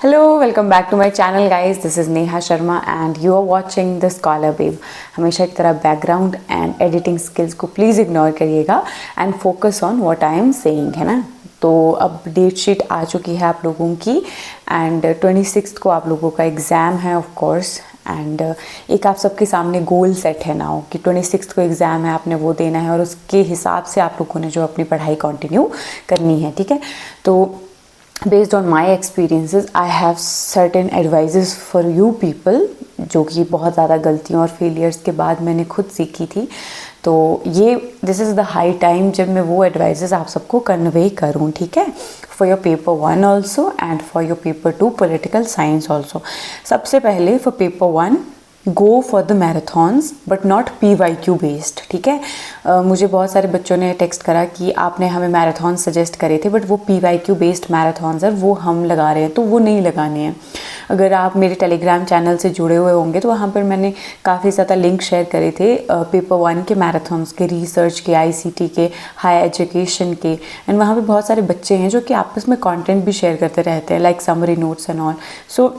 Hello, welcome back to my channel guys. This is Neha Sharma and you are watching the scholar babe. हमेशा की तरह background and editing skills को please ignore करिएगा and focus on what I am saying, है ना। तो अब date sheet आ चुकी है आप लोगों की एंड 26 को आप लोगों का एग्ज़ाम है ऑफ कोर्स। एंड एक आप सबके सामने गोल सेट है नाउ कि 26 को एग्ज़ाम है, आपने वो देना है और उसके हिसाब से आप लोगों ने जो अपनी पढ़ाई कंटिन्यू करनी है, ठीक है। तो based on my experiences I have certain advices for you people जो कि बहुत ज़्यादा गलतियों और फेलियर्स के बाद मैंने खुद सीखी थी। तो ये this is the high time जब मैं वो एडवाइजेस आप सबको कन्वे करूँ, ठीक है, for your paper 1 also and for your paper 2 political science also. सबसे पहले for paper 1 go for the marathons but not PYQ based, ठीक है। मुझे बहुत सारे बच्चों ने टेक्स्ट करा कि आपने हमें मैराथन सजेस्ट करे थे बट वो PYQ बेस्ड मैराथॉन्स है, वो हम लगा रहे हैं, तो वो नहीं लगाने हैं। अगर आप मेरे टेलीग्राम चैनल से जुड़े हुए होंगे तो वहाँ पर मैंने काफ़ी ज़्यादा लिंक शेयर करे थे पेपर 1 के मैराथॉन्स के, रिसर्च के, ICT के, हाई एजुकेशन के। एंड वहाँ पे बहुत सारे बच्चे हैं जो कि आपस में कंटेंट भी शेयर करते रहते हैं, like summary notes and all. So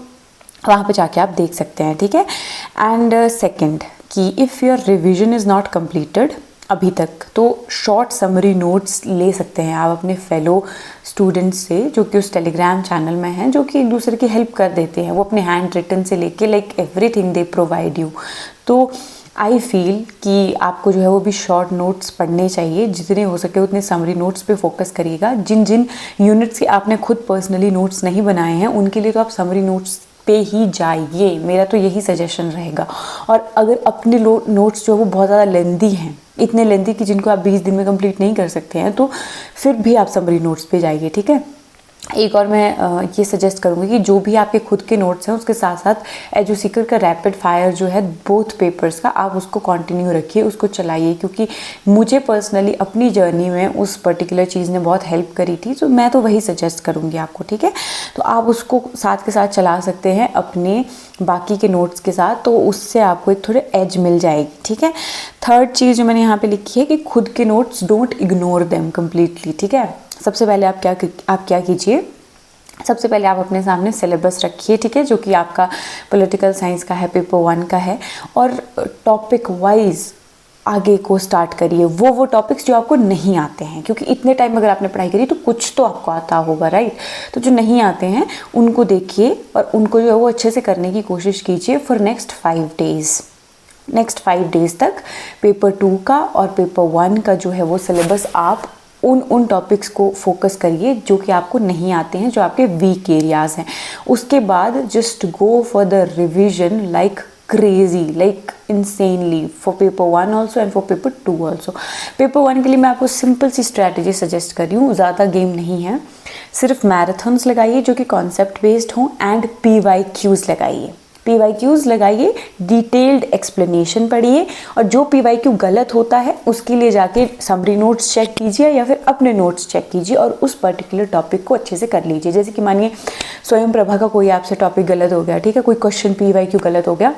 वहाँ पे जाके आप देख सकते हैं, ठीक है। एंड सेकंड कि if your revision is not completed अभी तक, तो शॉर्ट समरी नोट्स ले सकते हैं आप अपने फेलो स्टूडेंट्स से जो कि उस टेलीग्राम चैनल में हैं, जो कि एक दूसरे की हेल्प कर देते हैं। वो अपने हैंड रिटन से लेके like everything they provide you. तो आई फील कि आपको जो है वो भी शॉर्ट नोट्स पढ़ने चाहिए, जितने हो सके उतने समरी नोट्स पे फोकस करिएगा। जिन जिन यूनिट्स के आपने खुद पर्सनली नोट्स नहीं बनाए हैं उनके लिए तो आप समरी नोट्स पे ही जाइए, मेरा तो यही सजेशन रहेगा। और अगर अपने नोट्स जो है वो बहुत ज़्यादा लेंदी हैं, इतने लेंदी कि जिनको आप 20 दिन में कंप्लीट नहीं कर सकते हैं, तो फिर भी आप समरी नोट्स पे जाइए, ठीक है। एक और मैं ये सजेस्ट करूँगी कि जो भी आपके खुद के नोट्स हैं उसके साथ साथ एजुसीकर का रैपिड फायर जो है बोथ पेपर्स का, आप उसको कंटिन्यू रखिए, उसको चलाइए, क्योंकि मुझे पर्सनली अपनी जर्नी में उस पर्टिकुलर चीज़ ने बहुत हेल्प करी थी। तो मैं तो वही सजेस्ट करूँगी आपको, ठीक है। तो आप उसको साथ के साथ चला सकते हैं अपने बाकी के नोट्स के साथ, तो उससे आपको एक थोड़े एज मिल जाएगी, ठीक है। थर्ड चीज़ जो मैंने यहाँ पे लिखी है कि खुद के notes don't ignore them completely, ठीक है। सबसे पहले आप क्या कीजिए, सबसे पहले आप अपने सामने सिलेबस रखिए, ठीक है, जो कि आपका पॉलिटिकल साइंस का है, पेपर 1 का है, और टॉपिक वाइज आगे को स्टार्ट करिए वो टॉपिक्स जो आपको नहीं आते हैं, क्योंकि इतने टाइम अगर आपने पढ़ाई करी तो कुछ तो आपको आता होगा, राइट। तो जो नहीं आते हैं उनको देखिए और उनको जो है वो अच्छे से करने की कोशिश कीजिए फॉर नेक्स्ट 5 डेज़ तक। पेपर 2 का और पेपर 1 का जो है वो सिलेबस आप उन टॉपिक्स को फोकस करिए जो कि आपको नहीं आते हैं, जो आपके वीक एरियाज़ हैं। उसके बाद just go for the revision like crazy, like insanely, for paper 1 also and for paper 2 also. Paper 1 के लिए मैं आपको सिंपल सी स्ट्रैटेजी सजेस्ट कर रही हूँ, ज़्यादा गेम नहीं है। सिर्फ मैराथन्स लगाइए जो कि कॉन्सेप्ट बेस्ड हों एंड PYQs लगाइए, डिटेल्ड एक्सप्लेनेशन पढ़िए, और जो PYQ गलत होता है उसके लिए जाके समरी नोट्स चेक कीजिए या फिर अपने नोट्स चेक कीजिए और उस पर्टिकुलर टॉपिक को अच्छे से कर लीजिए। जैसे कि मानिए स्वयं प्रभा का कोई आपसे टॉपिक गलत हो गया, ठीक है, कोई क्वेश्चन PYQ गलत हो गया,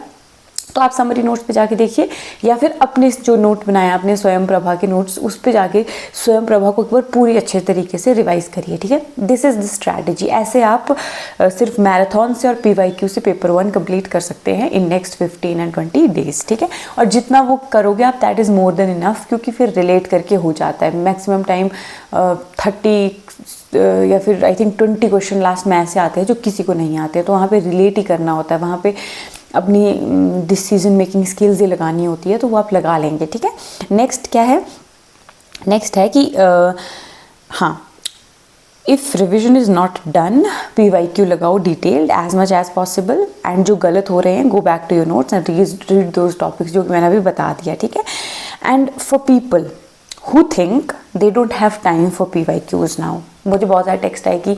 तो आप समरी नोट्स पे जाके देखिए, या फिर अपने जो नोट बनाया आपने स्वयं प्रभा के नोट्स, उस पे जाके स्वयं प्रभा को एक बार पूरी अच्छे तरीके से रिवाइज करिए, ठीक है। This is the strategy. ऐसे आप सिर्फ मैराथन से और PYQ से पेपर 1 कंप्लीट कर सकते हैं इन नेक्स्ट 15 एंड 20 डेज़, ठीक है। और जितना वो करोगे आप, that is more than enough, क्योंकि फिर रिलेट करके हो जाता है। मैक्सिमम टाइम 30 या फिर आई थिंक 20 क्वेश्चन लास्ट में ऐसे आते हैं जो किसी को नहीं आते, तो वहाँ पे रिलेट ही करना होता है, वहाँ पे अपनी डिसीजन मेकिंग स्किल्स ही लगानी होती है, तो वो आप लगा लेंगे, ठीक है। नेक्स्ट क्या है, नेक्स्ट है कि हाँ, if revision is not done PYQ लगाओ detailed as much as possible, and जो गलत हो रहे हैं go back to your notes and read those topics जो कि मैंने अभी बता दिया, ठीक है। And for people who think they don't have time for PYQs now, मुझे बहुत सारा टेक्स्ट है कि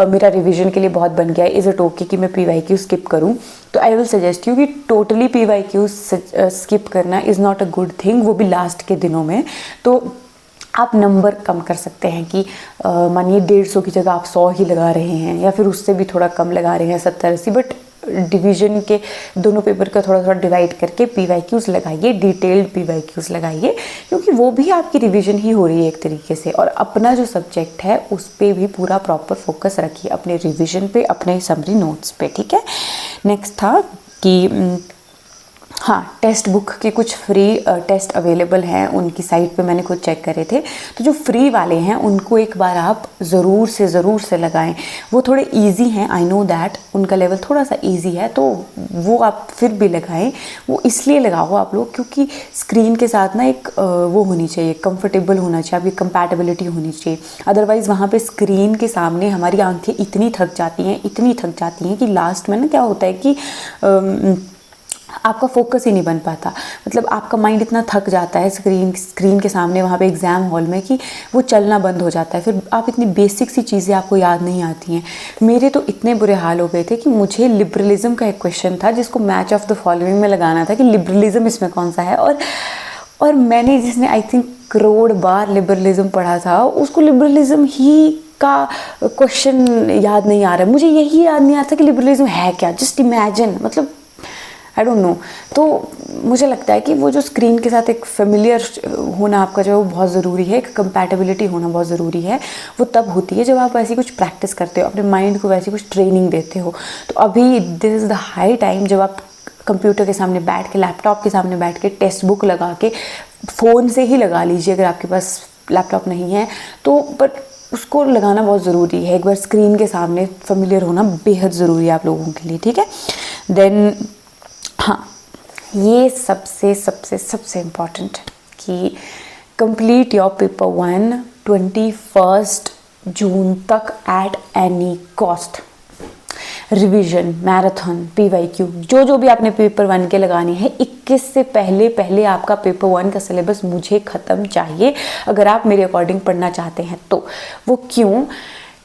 मेरा रिवीजन के लिए बहुत बन गया है, इज़ इट ओके कि मैं PYQ स्किप करूं। तो आई विल सजेस्ट यू कि टोटली PYQ स्किप करना is not a good thing, वो भी लास्ट के दिनों में। तो आप नंबर कम कर सकते हैं कि मानिए 150 की जगह आप 100 ही लगा रहे हैं, या फिर उससे भी थोड़ा कम लगा रहे हैं, 70-80, बट डिवीज़न के दोनों पेपर का थोड़ा थोड़ा डिवाइड करके PYQs लगाइए, डिटेल्ड PYQs लगाइए, क्योंकि वो भी आपकी रिवीजन ही हो रही है एक तरीके से। और अपना जो सब्जेक्ट है उस पर भी पूरा प्रॉपर फोकस रखिए, अपने रिवीजन पे, अपने समरी नोट्स पे, ठीक है। नेक्स्ट था कि हाँ, टेक्स्ट बुक के कुछ फ्री टेस्ट अवेलेबल हैं, उनकी साइट पे मैंने खुद चेक करे थे। तो जो फ्री वाले हैं उनको एक बार आप ज़रूर से लगाएं। वो थोड़े इजी हैं, आई नो दैट उनका लेवल थोड़ा सा इजी है, तो वो आप फिर भी लगाएं। वो इसलिए लगाओ आप लोग क्योंकि स्क्रीन के साथ ना एक वो होनी चाहिए, कंफर्टेबल होना चाहिए, आपकी कंपैटिबिलिटी होनी चाहिए। अदरवाइज़ वहाँ पे स्क्रीन के सामने हमारी आंखें इतनी थक जाती हैं कि लास्ट में ना क्या होता है कि आपका फोकस ही नहीं बन पाता। मतलब आपका माइंड इतना थक जाता है स्क्रीन के सामने वहाँ पे एग्ज़ाम हॉल में कि वो चलना बंद हो जाता है। फिर आप इतनी बेसिक सी चीज़ें आपको याद नहीं आती हैं। मेरे तो इतने बुरे हाल हो गए थे कि मुझे लिबरलिज़म का एक क्वेश्चन था जिसको मैच ऑफ द फॉलोइंग में लगाना था कि लिबरलिज़म इसमें कौन सा है, और मैंने जिसने I think crore bar liberalism पढ़ा था उसको लिबरलिज़म ही का क्वेश्चन याद नहीं आ रहा है। मुझे यही याद नहीं आता कि लिबरलिज़म है क्या। जस्ट इमेजिन, मतलब आई डोंट नो। तो मुझे लगता है कि वो जो स्क्रीन के साथ एक फेमिलियर होना आपका जो है वो बहुत ज़रूरी है, एक कंपैटिबिलिटी होना बहुत ज़रूरी है। वो तब होती है जब आप ऐसी कुछ प्रैक्टिस करते हो, अपने माइंड को वैसी कुछ ट्रेनिंग देते हो। तो अभी this is the high time जब आप कंप्यूटर के सामने बैठ के, लैपटॉप के सामने बैठ के टेक्स्ट बुक लगा के, फ़ोन से ही लगा लीजिए अगर आपके पास लैपटॉप नहीं है तो, बट उसको लगाना बहुत ज़रूरी है। एक बार स्क्रीन के सामने फेमिलियर होना बेहद ज़रूरी है आप लोगों के लिए, ठीक है। देन हाँ, ये सबसे इम्पॉर्टेंट कि कंप्लीट योर पेपर 1 21 जून तक at any cost. Revision, marathon, PYQ जो भी आपने पेपर 1 के लगानी है, 21 से पहले आपका पेपर 1 का सिलेबस मुझे ख़त्म चाहिए अगर आप मेरे अकॉर्डिंग पढ़ना चाहते हैं तो। वो क्यों?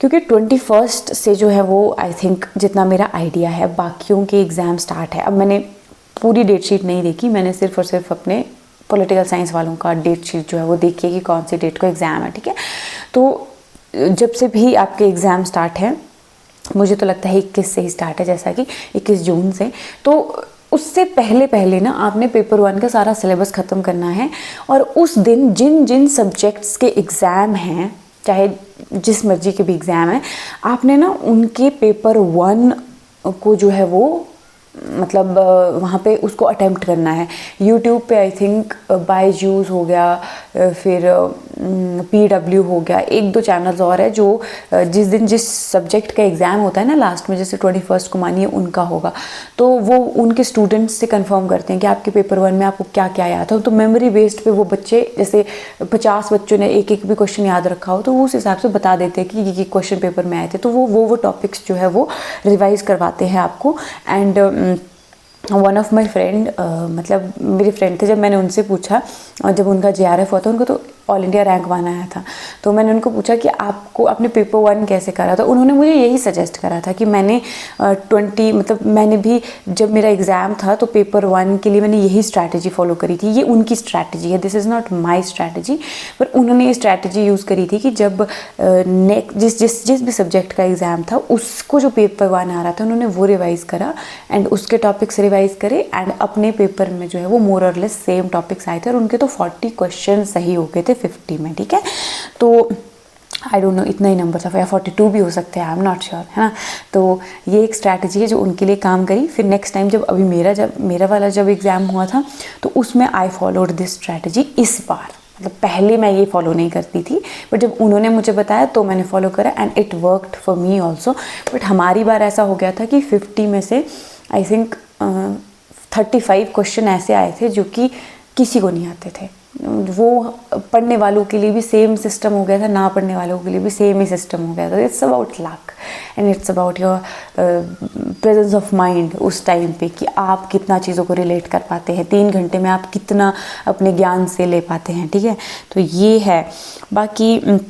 क्योंकि 21 से जो है वो आई थिंक जितना मेरा आइडिया है बाकियों के एग्ज़ाम स्टार्ट है। अब मैंने पूरी डेट शीट नहीं देखी, मैंने सिर्फ और सिर्फ अपने पॉलिटिकल साइंस वालों का डेट शीट जो है वो देखी है कि कौन सी डेट को एग्ज़ाम है, ठीक है। तो जब से भी आपके एग्ज़ाम स्टार्ट है, मुझे तो लगता है 21 से ही स्टार्ट है, जैसा कि 21 जून से। तो उससे पहले ना आपने पेपर 1 का सारा सिलेबस ख़त्म करना है। और उस दिन जिन सब्जेक्ट्स के एग्ज़ाम हैं, चाहे जिस मर्जी के भी एग्ज़ाम हैं, आपने ना उनके पेपर 1 को जो है वो मतलब वहाँ पे उसको अटेम्प्ट करना है। यूट्यूब पे आई थिंक बायजूस हो गया, फिर PW हो गया, 1-2 चैनल्स और है जो जिस दिन जिस सब्जेक्ट का एग्ज़ाम होता है ना लास्ट में, जैसे 21 को मानिए उनका होगा, तो वो उनके स्टूडेंट्स से कंफर्म करते हैं कि आपके पेपर 1 में आपको क्या क्या याद था। तो मेमोरी बेस्ड पे वो बच्चे, जैसे 50 बच्चों ने एक भी क्वेश्चन याद रखा हो तो वो उस हिसाब से बता देते हैं कि ये क्वेश्चन पेपर में आए थे। तो वो टॉपिक्स जो है वो रिवाइज़ करवाते हैं आपको। And one of my friend, मतलब मेरे फ्रेंड थे, जब मैंने उनसे पूछा और जब उनका JRF हुआ था, उनको तो ऑल इंडिया रैंक 1 आया था, तो मैंने उनको पूछा कि आपको आपने पेपर 1 कैसे करा। तो उन्होंने मुझे यही सजेस्ट करा था कि मैंने 20 मतलब मैंने भी जब मेरा एग्ज़ाम था तो पेपर 1 के लिए मैंने यही स्ट्रैटेजी फॉलो करी थी। ये उनकी स्ट्रैटेजी है, this is not my strategy, पर उन्होंने ये स्ट्रैटेजी यूज़ करी थी कि जब जिस भी सब्जेक्ट का एग्ज़ाम था उसको जो पेपर 1 आ रहा था उन्होंने वो रिवाइज़ करा एंड उसके टॉपिक्स रिवाइज़ करे एंड अपने पेपर में जो है वो मोर और लेस सेम टॉपिक्स आए थे और उनके तो 40 क्वेश्चन सही हो गए थे 50 में, ठीक है। तो आई डोंट नो इतना ही नंबर था या 42 भी हो सकते हैं, आई एम नॉट श्योर, है ना। तो ये एक स्ट्रैटेजी है जो उनके लिए काम करी। फिर नेक्स्ट टाइम जब अभी मेरा वाला जब एग्ज़ाम हुआ था तो उसमें आई फॉलोड दिस स्ट्रैटेजी इस बार। मतलब पहले मैं ये फॉलो नहीं करती थी, बट जब उन्होंने मुझे बताया तो मैंने फॉलो करा and it worked for me also. But हमारी बार ऐसा हो गया था कि 50 में से आई थिंक 35 क्वेश्चन ऐसे आए थे जो कि किसी को नहीं आते थे। वो पढ़ने वालों के लिए भी सेम सिस्टम हो गया था, ना पढ़ने वालों के लिए भी सेम ही सिस्टम हो गया था। It's about luck and it's about your presence of mind उस टाइम पे कि आप कितना चीज़ों को रिलेट कर पाते हैं, 3 घंटे में आप कितना अपने ज्ञान से ले पाते हैं, ठीक है। तो ये है। बाकी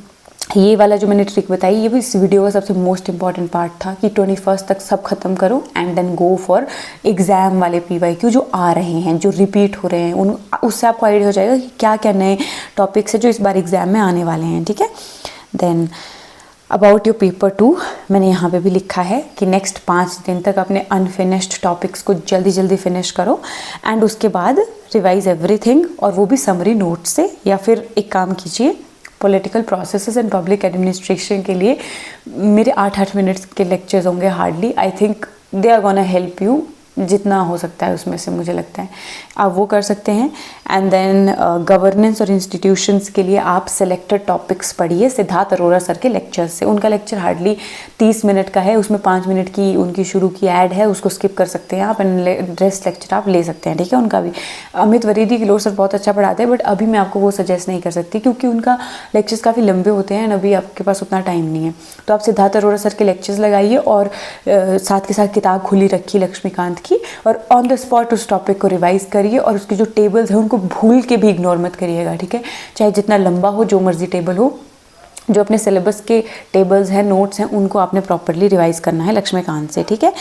ये वाला जो मैंने ट्रिक बताई ये भी इस वीडियो का सबसे मोस्ट इंपॉर्टेंट पार्ट था कि 21 तक सब खत्म करो and then go for exam वाले PYQ जो आ रहे हैं, जो रिपीट हो रहे हैं, उससे आपको आइडिया हो जाएगा कि क्या क्या नए टॉपिक्स है जो इस बार एग्ज़ाम में आने वाले हैं, ठीक है। देन अबाउट योर पेपर 2 मैंने यहाँ पे भी लिखा है कि नेक्स्ट 5 दिन तक अपने अनफिनिश्ड टॉपिक्स को जल्दी जल्दी फिनिश करो एंड उसके बाद रिवाइज एवरीथिंग, और वो भी समरी नोट से, या फिर एक काम कीजिए political processes and public administration के लिए मेरे 8-8 मिनट्स के लेक्चर्स होंगे hardly. I think they are gonna help you जितना हो सकता है उसमें से, मुझे लगता है आप वो कर सकते हैं। एंड देन गवर्नेंस और इंस्टीट्यूशंस के लिए आप सिलेक्टेड टॉपिक्स पढ़िए सिद्धार्थ अरोरा सर के लेक्चर से। उनका लेक्चर हार्डली 30 मिनट का है, उसमें 5 मिनट की उनकी शुरू की ऐड है, उसको स्किप कर सकते हैं आप, एंड रेस्ट लेक्चर आप ले सकते हैं, ठीक है। उनका भी अमित वरीदी किलोर सर बहुत अच्छा पढ़ाते हैं, बट अभी मैं आपको वो सजेस्ट नहीं कर सकती क्योंकि उनका लेक्चर्स काफ़ी लंबे होते हैं एंड अभी आपके पास उतना टाइम नहीं है। तो आप सिद्धार्थ अरोरा सर के लेक्चर्स लगाइए और साथ के साथ किताब खुली रखिए लक्ष्मीकांत की, और ऑन द स्पॉट उस टॉपिक को रिवाइज करिए, और उसकी जो टेबल्स हैं उनको भूल के भी इग्नोर मत करिएगा, ठीक है। चाहे जितना लंबा हो, जो मर्जी टेबल हो, जो अपने सिलेबस के टेबल्स हैं, नोट्स हैं, उनको आपने प्रॉपरली रिवाइज करना है लक्ष्मीकांत से, ठीक है।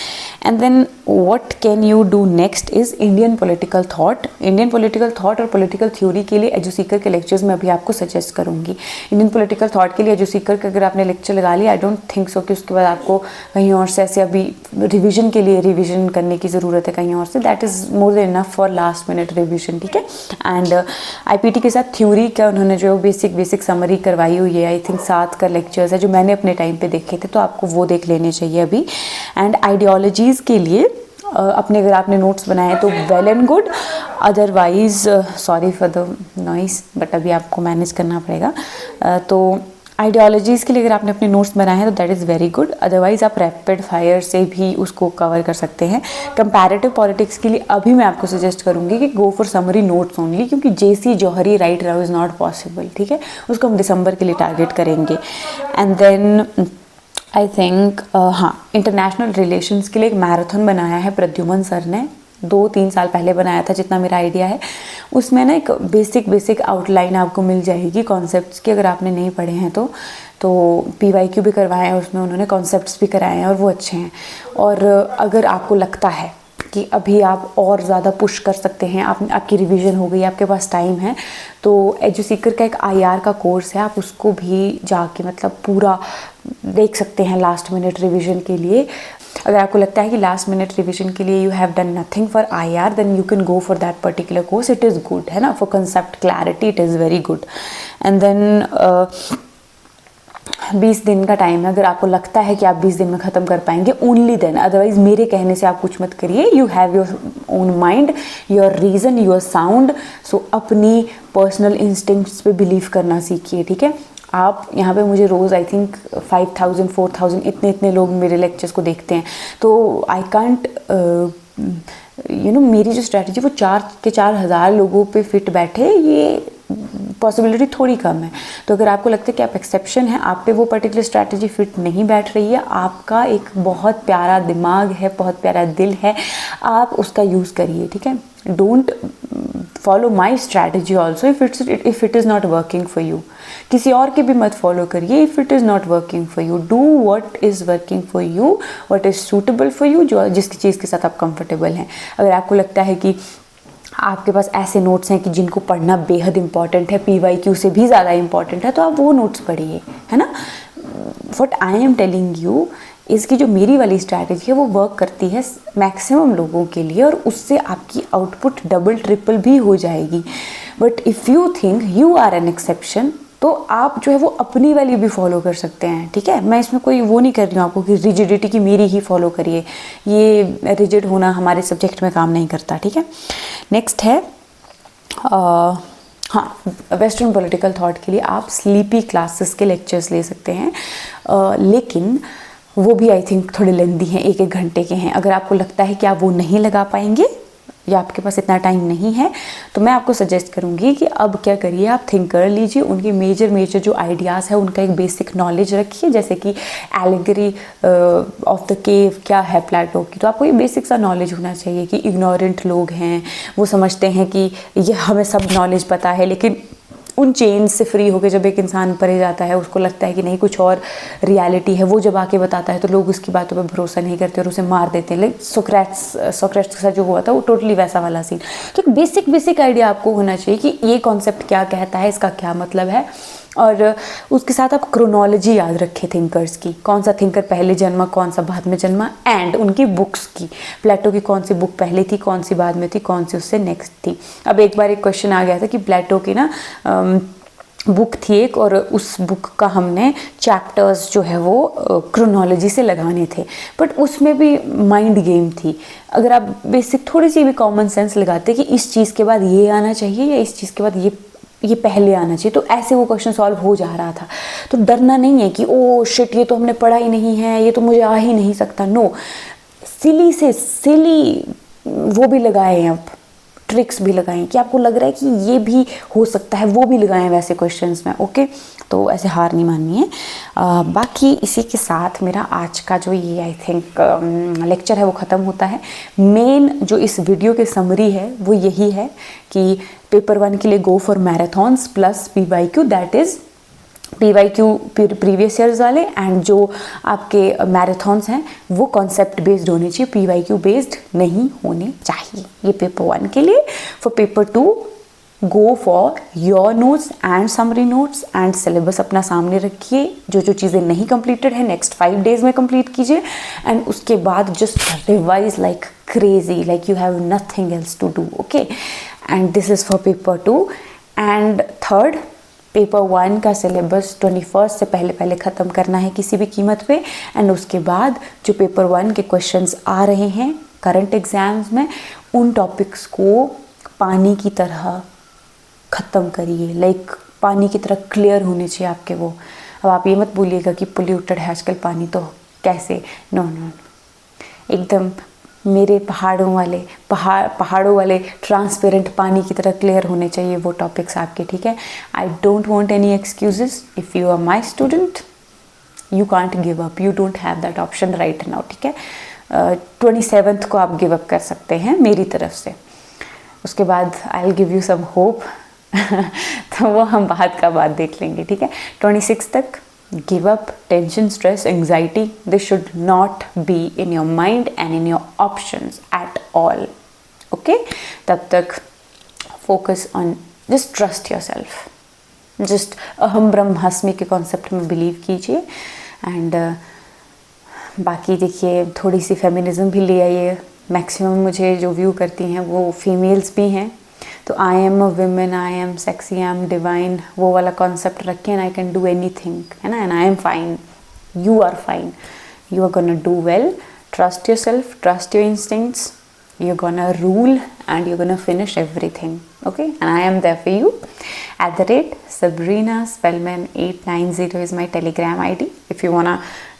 And then what can you do next is Indian political thought. Indian political thought और पॉलिटिकल थ्योरी के लिए एजुसीकर के लेक्चर्स मैं अभी आपको सजेस्ट करूंगी। इंडियन पॉलिटिकल थॉट के लिए एजुसीकर का अगर आपने लेक्चर लगा लिया, आई डोंट थिंक सो कि उसके बाद आपको कहीं और से ऐसे अभी रिविजन के लिए रिविजन करने की ज़रूरत है कहीं और से। That is more than enough for last minute revision, ठीक है। एंड आईपीटी के साथ थ्योरी का उन्होंने जो बेसिक समरी करवाई हुई है, आई थिंक 7 का लेक्चर्स है जो मैंने अपने टाइम पे देखे थे, तो आपको वो देख लेने चाहिए अभी। एंड आइडियोलॉजीज़ के लिए अपने अगर आपने नोट्स बनाए तो well and good, otherwise sorry for the noise, but अभी आपको मैनेज करना पड़ेगा। तो आइडियोलॉजीज़ के लिए अगर आपने अपने नोट्स बनाए हैं तो that is very good, otherwise आप रैपिड फायर से भी उसको कवर कर सकते हैं। कंपैरेटिव पॉलिटिक्स के लिए अभी मैं आपको सजेस्ट करूँगी कि go for summary notes only, क्योंकि JC Johari right now is not possible, ठीक है। उसको हम दिसंबर के लिए टारगेट करेंगे। एंड देन आई थिंक हाँ, इंटरनेशनल रिलेशंस के लिए एक मैराथन बनाया है प्रद्युमन सर ने, 2-3 साल पहले बनाया था जितना मेरा आइडिया है। उसमें ना एक बेसिक आउटलाइन आपको मिल जाएगी कॉन्सेप्ट्स की, अगर आपने नहीं पढ़े हैं तो PYQ भी करवाए हैं उसमें उन्होंने, कॉन्सेप्ट्स भी कराए हैं और वो अच्छे हैं। और अगर आपको लगता है कि अभी आप और ज़्यादा पुश कर सकते हैं, आपकी रिवीजन हो गई, आपके पास टाइम है, तो एजुसीकर का एक IR का कोर्स है, आप उसको भी जाके मतलब पूरा देख सकते हैं लास्ट मिनट रिवीजन के लिए। अगर आपको लगता है कि लास्ट मिनट रिवीजन के लिए you have done nothing for IR, then you can go for that particular course, it is good, है ना। For concept clarity it is very good. And then 20 दिन का टाइम है, अगर आपको लगता है कि आप 20 दिन में ख़त्म कर पाएंगे ओनली देन, अदरवाइज मेरे कहने से आप कुछ मत करिए। You have your own mind, your reason, your sound, so अपनी पर्सनल इंस्टिंक्ट्स पे बिलीव करना सीखिए, ठीक है। आप यहाँ पे मुझे रोज़ आई थिंक 5000 4000 इतने लोग मेरे लेक्चर्स को देखते हैं, तो आई कांट मेरी जो स्ट्रैटेजी वो 4,000 लोगों पे फिट बैठे, ये पॉसिबिलिटी थोड़ी कम है। तो अगर आपको लगता है कि आप एक्सेप्शन हैं, आप पे वो पर्टिकुलर स्ट्रैटेजी फिट नहीं बैठ रही है, आपका एक बहुत प्यारा दिमाग है, बहुत प्यारा दिल है, आप उसका यूज़ करिए, ठीक है। Don't follow my strategy also if it is not working for you. किसी और की भी मत फॉलो करिए if it is not working for you. Do what is working for you, what is suitable for you, जो जिसकी चीज़ के साथ आप कंफर्टेबल हैं। अगर आपको लगता है कि आपके पास ऐसे नोट्स हैं कि जिनको पढ़ना बेहद इंपॉर्टेंट है, PYQ से भी ज़्यादा इंपॉर्टेंट है, तो आप वो नोट्स पढ़िए, है ना। What I am telling you, इसकी जो मेरी वाली स्ट्रैटेजी है वो वर्क करती है मैक्सिमम लोगों के लिए, और उससे आपकी आउटपुट डबल ट्रिपल भी हो जाएगी। But if you think you are an exception, तो आप जो है वो अपनी वाली भी फॉलो कर सकते हैं, ठीक है। मैं इसमें कोई वो नहीं कर रही हूँ आपको कि रिजिडिटी की मेरी ही फॉलो करिए, ये रिजिड होना हमारे सब्जेक्ट में काम नहीं करता, ठीक है। नेक्स्ट है हाँ, वेस्टर्न पॉलिटिकल थॉट के लिए आप स्लीपी क्लासेस के लेक्चर्स ले सकते हैं, लेकिन वो भी आई थिंक थोड़े लेंदी हैं, 1-1 घंटे के हैं। अगर आपको लगता है कि आप वो नहीं लगा पाएंगे या आपके पास इतना टाइम नहीं है, तो मैं आपको सजेस्ट करूँगी कि अब क्या करिए, आप थिंक कर लीजिए, उनके मेजर जो आइडियाज़ है उनका एक बेसिक नॉलेज रखिए, जैसे कि एलिगरी ऑफ द केव क्या है प्लेटो की, तो आपको ये बेसिक सा नॉलेज होना चाहिए कि इग्नोरेंट लोग हैं, वो समझते हैं कि ये हमें सब नॉलेज पता है, लेकिन उन चेन से फ्री होकर जब एक इंसान परे जाता है, उसको लगता है कि नहीं कुछ और रियलिटी है, वो जब आके बताता है तो लोग उसकी बातों पर भरोसा नहीं करते और उसे मार देते हैं। लाइक सोक्रेट्स के साथ जो हुआ था वो टोटली वैसा वाला सीन। तो एक बेसिक आइडिया आपको होना चाहिए कि ये कॉन्सेप्ट क्या कहता है, इसका क्या मतलब है, और उसके साथ आप क्रोनोलॉजी याद रखें थिंकर्स की, कौन सा थिंकर पहले जन्मा कौन सा बाद में जन्मा, एंड उनकी बुक्स की, प्लेटो की कौन सी बुक पहले थी कौन सी बाद में थी कौन सी उससे नेक्स्ट थी। अब एक बार एक क्वेश्चन आ गया था कि प्लेटो की ना बुक थी एक, और उस बुक का हमने चैप्टर्स जो है वो क्रोनोलॉजी से लगाने थे, बट उसमें भी माइंड गेम थी। अगर आप बेसिक थोड़ी सी भी कॉमन सेंस लगाते कि इस चीज़ के बाद ये आना चाहिए या इस चीज़ के बाद ये पहले आना चाहिए, तो ऐसे वो क्वेश्चन सॉल्व हो जा रहा था। तो डरना नहीं है कि ओ शिट ये तो हमने पढ़ा ही नहीं है, ये तो मुझे आ ही नहीं सकता। नो, सिली से सिली वो भी लगाए हैं, अब ट्रिक्स भी लगाएं कि आपको लग रहा है कि ये भी हो सकता है, वो भी लगाएं वैसे क्वेश्चंस में। ओके, तो ऐसे हार नहीं माननी है। बाकी इसी के साथ मेरा आज का जो ये आई थिंक लेक्चर है वो ख़त्म होता है। मेन जो इस वीडियो की समरी है वो यही है कि पेपर 1 के लिए go for marathons plus PYQ, that is PYQ previous years वाले, एंड जो आपके मैराथन्स हैं वो कॉन्सेप्ट बेस्ड होने चाहिए, PYQ बेस्ड नहीं होने चाहिए। ये पेपर 1 के लिए। For paper 2 go for your notes and summary notes and syllabus अपना सामने रखिए, जो जो चीज़ें नहीं कंप्लीटेड है नेक्स्ट 5 डेज में कंप्लीट कीजिए, एंड उसके बाद just revise like crazy, like you have nothing else to do. Okay, and this is for paper 2। And third, paper 1 का सिलेबस 21 से पहले ख़त्म करना है किसी भी कीमत पे, एंड उसके बाद जो पेपर 1 के क्वेश्चंस आ रहे हैं करंट एग्जाम्स में, उन टॉपिक्स को पानी की तरह ख़त्म करिए, लाइक पानी की तरह क्लियर होने चाहिए आपके वो। अब आप ये मत बोलिएगा कि पोल्यूटेड है आजकल पानी, तो कैसे, नो नो, एकदम मेरे पहाड़ों वाले ट्रांसपेरेंट पानी की तरह क्लियर होने चाहिए वो टॉपिक्स आपके, ठीक है। I don't want any excuses. If you are my student you can't give up, you don't have that option right now, ठीक है। 27th को आप गिव अप कर सकते हैं मेरी तरफ से, उसके बाद I will give you some hope तो वो हम बात देख लेंगे, ठीक है। 26 तक give up tension, stress, anxiety. This should not be in your mind and in your options at all. Okay, तब तक focus on just trust yourself, just अहम ब्रह्मास्मि के कॉन्सेप्ट में बिलीव कीजिए, एंड बाकी देखिए थोड़ी सी फेमिनिज्म भी ले आइए। मैक्सिमम मुझे जो व्यू करती हैं वो फीमेल्स भी हैं, तो I am a women, I am sexy, I am divine, वो वाला कॉन्सेप्ट रखें, and I can do anything, है ना, and I am fine, you are fine, you are gonna do well, trust yourself, trust your instincts, you are gonna rule and you are gonna finish everything, okay, and I am there for you. @Sabrina Spellman 890 is my Telegram ID. If you wanna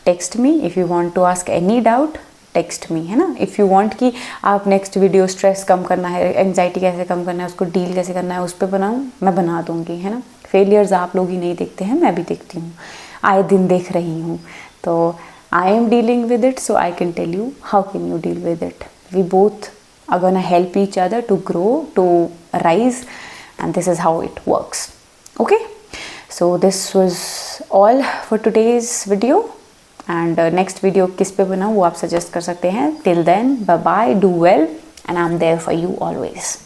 text me, if you want to ask any doubt, text me, है ना। If you want कि आप next video stress कम करना है, anxiety कैसे कम करना है, उसको डील कैसे करना है, उस पर बनाऊँ, मैं बना दूँगी, है ना। फेलियर्स आप लोग ही नहीं देखते हैं, मैं भी देखती हूँ, आए दिन देख रही हूँ, तो I am dealing with it, so I can tell you how can you deal with it. We both are gonna help each other to grow, to rise, and this is how it works, okay. So this was all for today's video, and next video किस पे बनाऊँ वो आप suggest कर सकते हैं। Till then bye bye, do well, and I am there for you always.